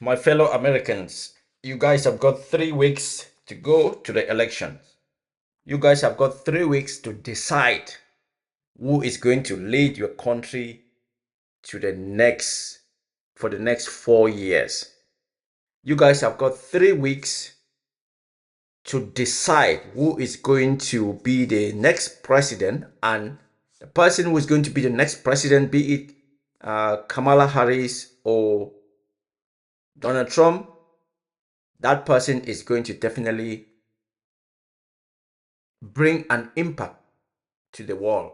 My fellow Americans, you guys have got 3 weeks to go to the elections. You guys have got 3 weeks to decide who is going to lead your country to for the next 4 years. You guys have got 3 weeks to decide who is going to be the next president, and the person who is going to be the next president, be it Kamala Harris or Donald Trump, that person is going to definitely bring an impact to the world,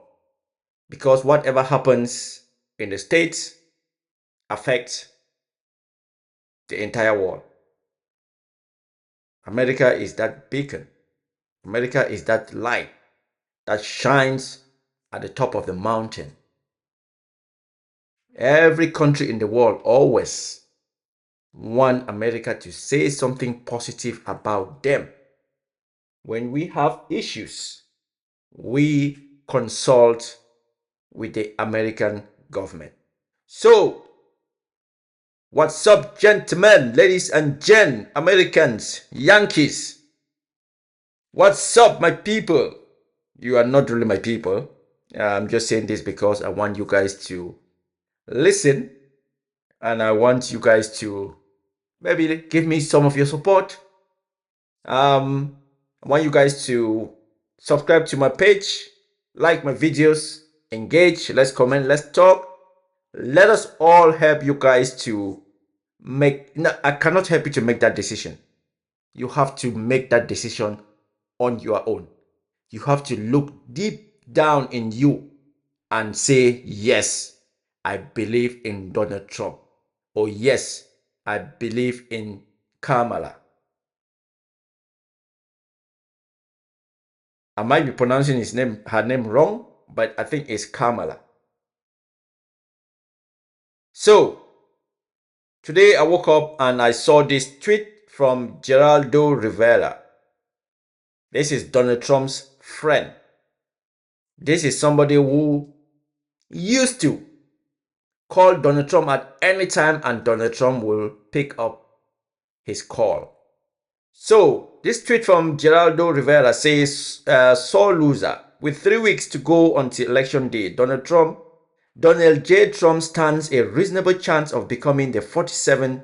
because whatever happens in the States affects the entire world. America is that beacon. America is that light that shines at the top of the mountain. Every country in the world always want America to say something positive about them. When we have issues, we consult with the American government. So, what's up, gentlemen, ladies and Americans, Yankees? What's up, my people? You are not really my people. I'm just saying this because I want you guys to listen, and I want you guys to maybe give me some of your support. I want you guys to subscribe to my page, like my videos, engage, let's comment, let's talk. Let us all help you guys to make. No, I cannot help you to make that decision. You have to make that decision on your own. You have to look deep down in you and say, yes, I believe in Donald Trump. Or yes, I believe in Kamala. I might be pronouncing her name wrong, but I think it's Kamala. So, today I woke up and I saw this tweet from Geraldo Rivera. This is Donald Trump's friend. This is somebody who used to call Donald Trump at any time, and Donald Trump will pick up his call. So, this tweet from Geraldo Rivera says, sore loser. With 3 weeks to go until election day, Donald J. Trump stands a reasonable chance of becoming the 47th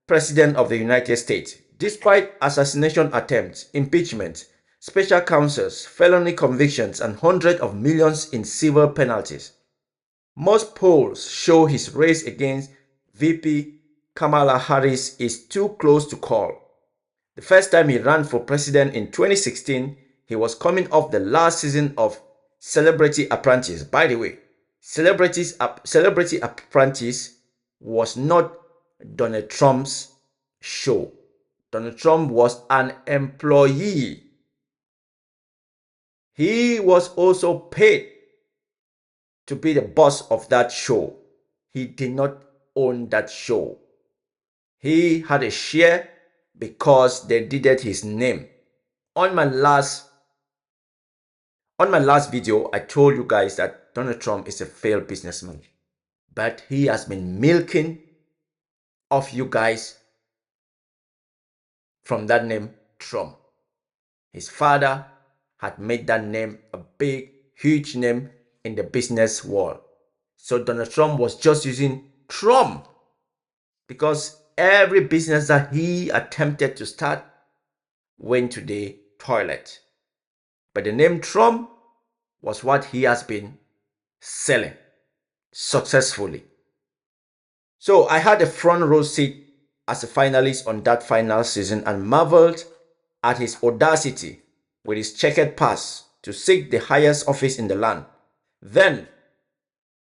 President of the United States, despite assassination attempts, impeachment, special counsels, felony convictions, and hundreds of millions in civil penalties. Most polls show his race against VP Kamala Harris is too close to call. The first time he ran for president in 2016, he was coming off the last season of Celebrity Apprentice. By the way, Celebrity Apprentice was not Donald Trump's show. Donald Trump was an employee. He was also paid to be the boss of that show. He did not own that show. He had a share because they needed his name. On my last video, I told you guys that Donald Trump is a failed businessman, but he has been milking off you guys from that name, Trump. His father had made that name a big, huge name in the business world. So Donald Trump was just using Trump because every business that he attempted to start went to the toilet. But the name Trump was what he has been selling successfully. So I had a front row seat as a finalist on that final season and marveled at his audacity with his checkered past to seek the highest office in the land. Then,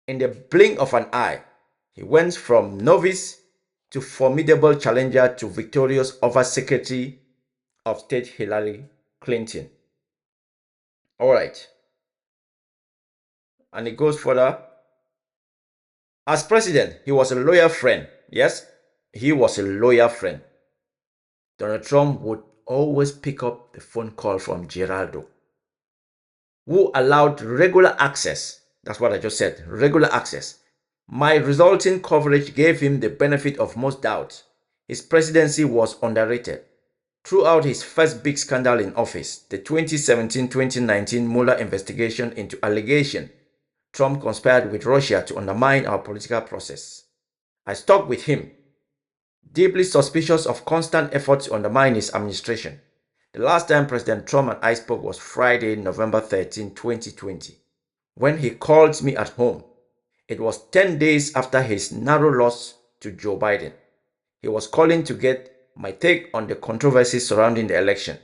in the blink of an eye, he went from novice to formidable challenger to victorious over Secretary of State Hillary Clinton. All right. And it goes further. As president, he was a loyal friend. Yes, he was a loyal friend. Donald Trump would always pick up the phone call from Geraldo, who allowed regular access. That's what I just said, regular access. My resulting coverage gave him the benefit of most doubt. his presidency was underrated. Throughout his first big scandal in office, the 2017-2019 Mueller investigation into allegation Trump conspired with Russia to undermine our political process. I stuck with him, deeply suspicious of constant efforts to undermine his administration. The last time President Trump and I spoke was Friday, November 13, 2020, when he called me at home. It was 10 days after his narrow loss to Joe Biden. He was calling to get my take on the controversy surrounding the election,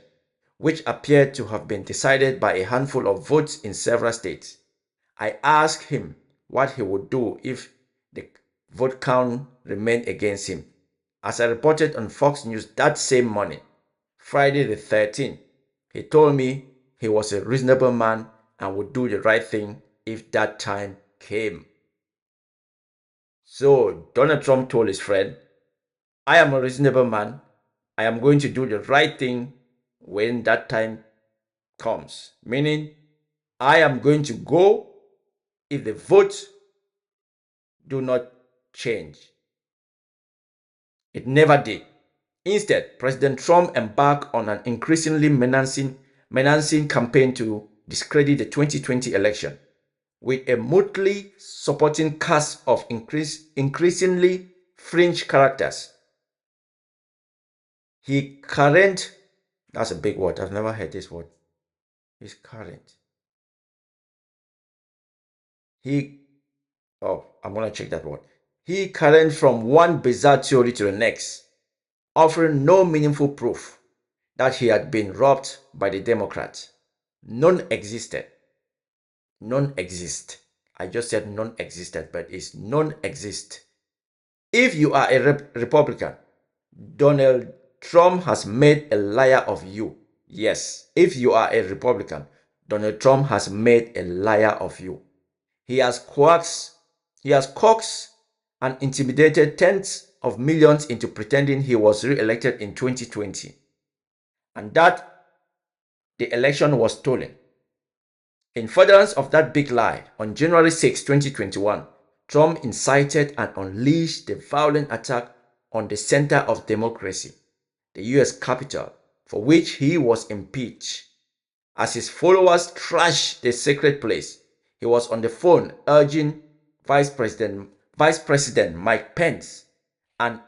which appeared to have been decided by a handful of votes in several states. I asked him what he would do if the vote count remained against him. As I reported on Fox News that same morning, Friday the 13th, he told me he was a reasonable man and would do the right thing if that time came. So Donald Trump told his friend, I am a reasonable man. I am going to do the right thing when that time comes. Meaning, I am going to go if the votes do not change. It never did. Instead, President Trump embarked on an increasingly menacing campaign to discredit the 2020 election, with a motley supporting cast of increasingly fringe characters. He current, that's a big word, I've never heard this word. He's current. I'm going to check that word. He current from one bizarre theory to the next, offering no meaningful proof that he had been robbed by the Democrats. None existed. None exist. I just said none existed, but it's none exist. If you are a Republican, Donald Trump has made a liar of you. Yes, if you are a Republican, Donald Trump has made a liar of you. He has coaxed and intimidated tens of millions into pretending he was re-elected in 2020 and that the election was stolen. In furtherance of that big lie, on January 6, 2021, Trump incited and unleashed the violent attack on the center of democracy, the US Capitol, for which he was impeached. As his followers trashed the sacred place, he was on the phone urging Vice President Mike Pence and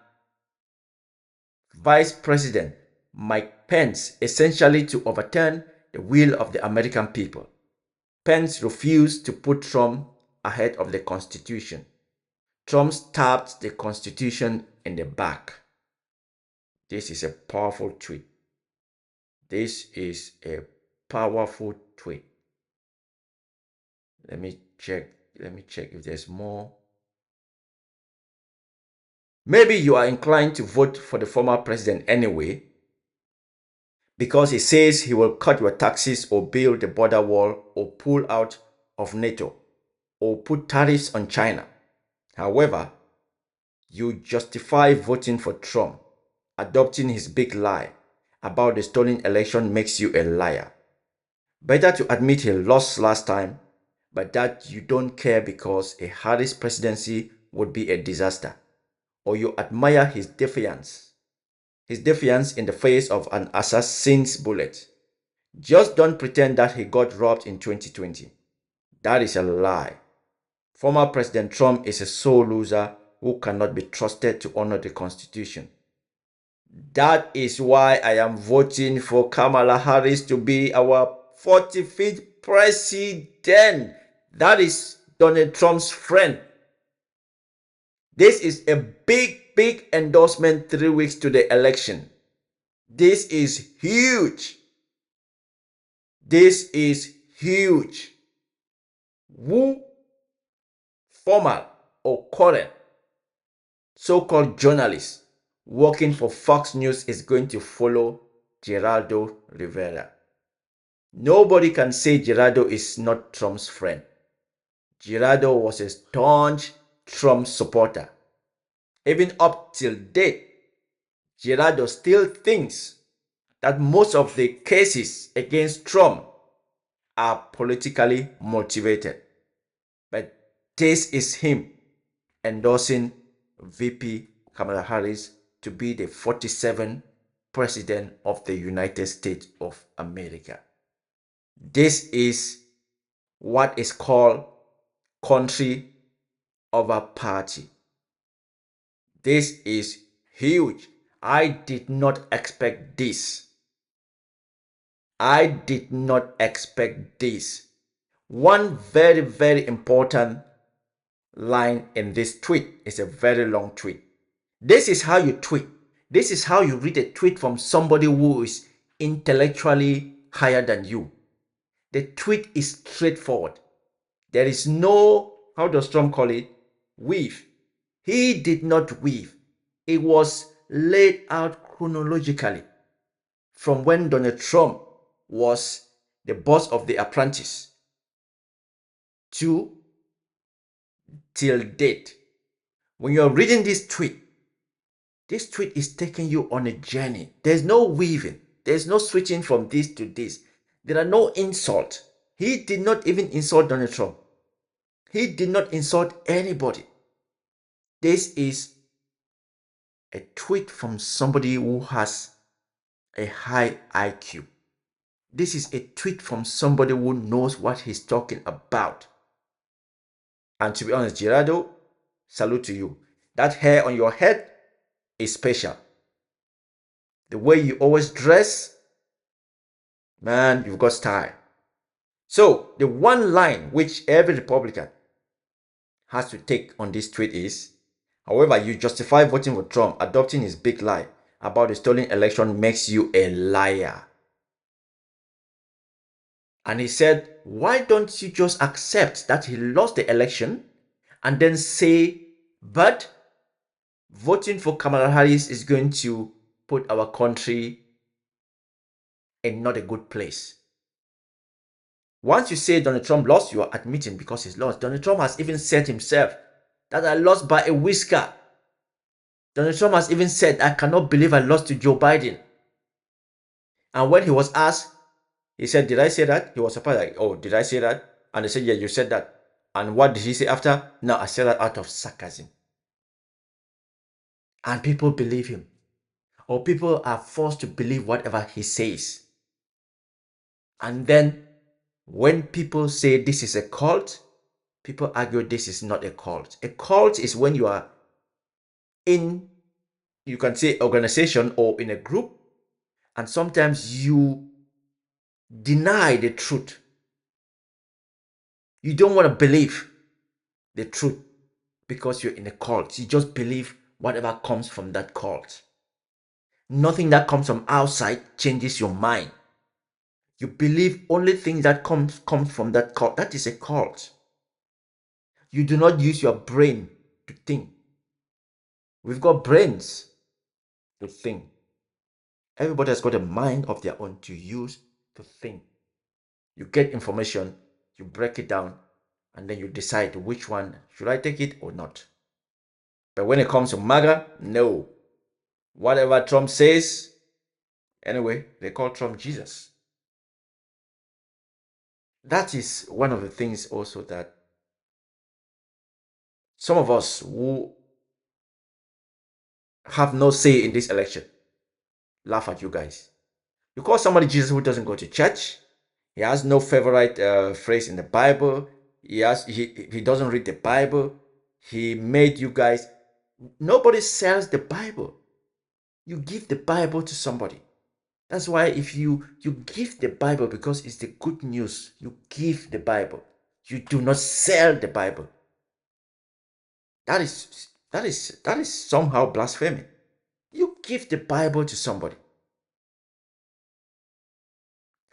Vice President Mike Pence essentially to overturn the will of the American people. Pence refused to put Trump ahead of the Constitution. Trump stabbed the Constitution in the back. This is a powerful tweet. This is a powerful tweet. Let me check if there's more. Maybe you are inclined to vote for the former president anyway, because he says he will cut your taxes or build the border wall or pull out of NATO or put tariffs on China. However, you justify voting for Trump. Adopting his big lie about the stolen election makes you a liar. Better to admit he lost last time, but that you don't care because a Harris presidency would be a disaster. Or you admire his defiance in the face of an assassin's bullet. Just don't pretend that he got robbed in 2020. That is a lie. Former President Trump is a sore loser who cannot be trusted to honor the Constitution. That is why I am voting for Kamala Harris to be our 45th president. That is Donald Trump's friend. This is a big endorsement 3 weeks to the election. This is huge. This is huge. Who, former or current so-called journalist working for Fox News is going to follow Geraldo Rivera? Nobody can say Geraldo is not Trump's friend. Geraldo was a staunch Trump supporter. Even up till date, Geraldo still thinks that most of the cases against Trump are politically motivated. But this is him endorsing VP Kamala Harris to be the 47th president of the United States of America. This is what is called country over party. This is huge. I did not expect this. I did not expect this. One very, very important line in this tweet is a very long tweet. This is how you tweet. This is how you read a tweet from somebody who is intellectually higher than you. The tweet is straightforward. There is no, how does Trump call it, weave. He did not weave. It was laid out chronologically from when Donald Trump was the boss of The Apprentice to till date. When you're reading this tweet is taking you on a journey. There's no weaving. There's no switching from this to this. There are no insults. He did not even insult Donald Trump. He did not insult anybody. This is a tweet from somebody who has a high IQ. This is a tweet from somebody who knows what he's talking about. And to be honest, Geraldo, salute to you. That hair on your head is special. The way you always dress, man, you've got style. So the one line which every Republican has to take on this tweet is, however, you justify voting for Trump, adopting his big lie about the stolen election makes you a liar. And he said, why don't you just accept that he lost the election and then say, but voting for Kamala Harris is going to put our country in not a good place. Once you say Donald Trump lost, you are admitting because he's lost. Donald Trump has even said himself that I lost by a whisker. Donald Trump has even said, I cannot believe I lost to Joe Biden. And when he was asked, he said, did I say that? He was surprised, like, oh, did I say that? And they said, yeah, you said that. And what did he say after? No, I said that out of sarcasm. And people believe him. Or people are forced to believe whatever he says. And then when people say this is a cult, people argue this is not a cult. A cult is when you are in, you can say, organization or in a group, and sometimes you deny the truth. You don't want to believe the truth because you're in a cult. You just believe whatever comes from that cult. Nothing that comes from outside changes your mind. You believe only things that comes from that cult. That is a cult. You do not use your brain to think. We've got brains to think. Everybody has got a mind of their own to use to think. You get information, you break it down, and then you decide which one, should I take it or not? But when it comes to MAGA, no. Whatever Trump says, anyway, they call Trump Jesus. That is one of the things also that some of us who have no say in this election laugh at you guys. You call somebody Jesus who doesn't go to church. He has no favorite phrase in the Bible. He doesn't read the Bible. He made you guys. Nobody sells the Bible. You give the Bible to somebody. That's why if you give the Bible because it's the good news, you give the Bible. You do not sell the Bible. That is somehow blasphemy. You give the Bible to somebody.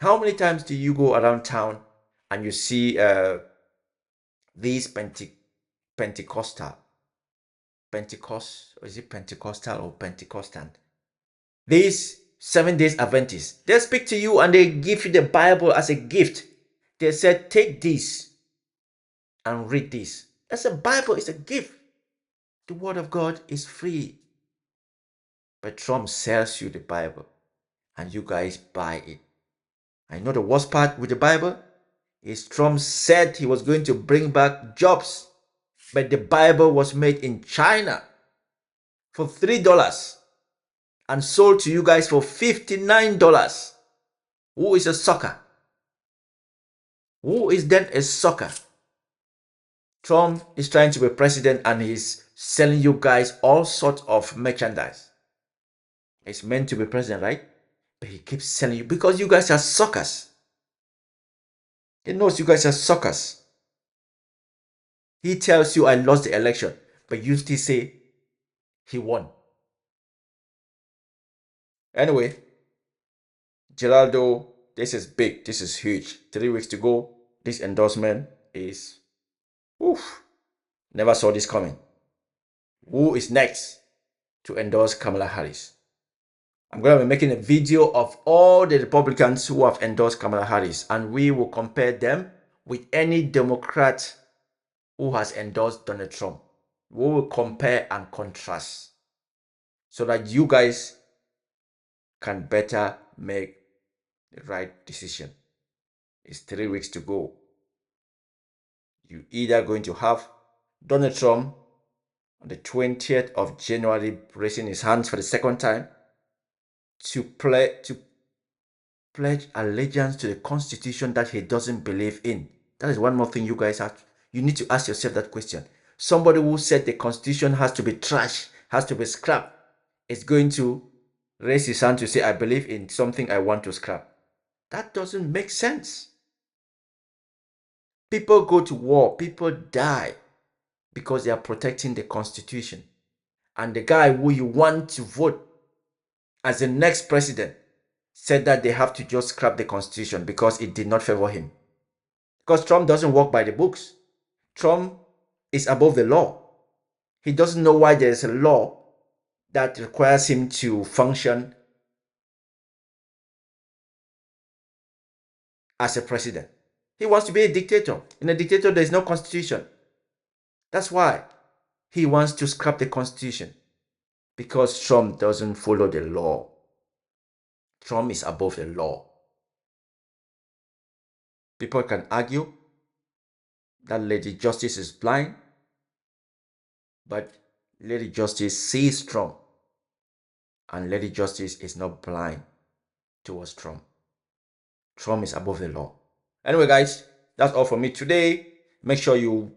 How many times do you go around town and you see these Pentecostal, Pentecost, or is it Pentecostal or Pentecostant? These 7 days Adventists, they speak to you and they give you the Bible as a gift. They said, take this and read this. That's a Bible, it's a gift. The word of God is free. But Trump sells you the Bible and you guys buy it. I know the worst part with the Bible is Trump said he was going to bring back jobs, but the Bible was made in China for $3. and sold to you guys for $59. Who is a sucker? Who is then a sucker? Trump is trying to be president and he's selling you guys all sorts of merchandise. He's meant to be president, right? But he keeps selling you because you guys are suckers. He knows you guys are suckers. He tells you I lost the election, but you still say he won. Anyway, Geraldo, this is big. This is huge. 3 weeks to go. This endorsement is, oof, never saw this coming. Who is next to endorse Kamala Harris? I'm going to be making a video of all the Republicans who have endorsed Kamala Harris, and we will compare them with any Democrat who has endorsed Donald Trump. We will compare and contrast so that you guys can better make the right decision. It's 3 weeks to go. You either going to have Donald Trump on the 20th of January raising his hands for the second time to pledge allegiance to the Constitution that he doesn't believe in. That is one more thing you guys have. You need to ask yourself that question. Somebody who said the Constitution has to be trashed, has to be scrapped, is going to raise his hand to say, I believe in something I want to scrap. That doesn't make sense. People go to war, people die because they are protecting the Constitution. And the guy who you want to vote as the next president said that they have to just scrap the Constitution because it did not favor him. Because Trump doesn't work by the books. Trump is above the law. He doesn't know why there is a law that requires him to function as a president. He wants to be a dictator. In a dictator, there is no constitution. That's why he wants to scrap the Constitution. Because Trump doesn't follow the law. Trump is above the law. People can argue that Lady Justice is blind, but Lady Justice sees Trump, and Lady Justice is not blind towards Trump. Trump is above the law. Anyway, guys, that's all for me today. Make sure you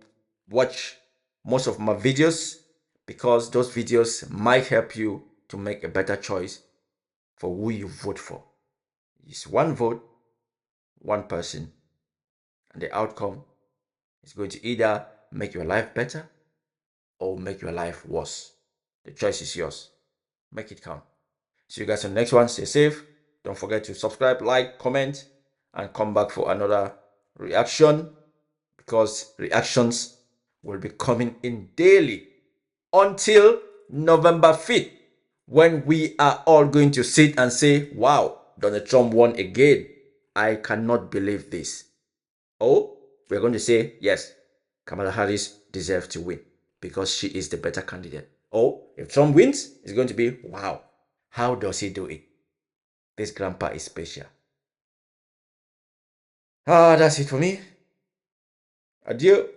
watch most of my videos because those videos might help you to make a better choice for who you vote for. It's one vote, one person, and the outcome is going to either make your life better or make your life worse. The choice is yours. Make it count. See you guys on the next one. Stay safe. Don't forget to subscribe, like, comment, and come back for another reaction because reactions will be coming in daily until November 5th when we are all going to sit and say, wow, Donald Trump won again. I cannot believe this. Oh, we're going to say, yes, Kamala Harris deserves to win because she is the better candidate. Oh, if Trump wins, it's going to be, wow, how does he do it? This grandpa is special. That's it for me. Adieu.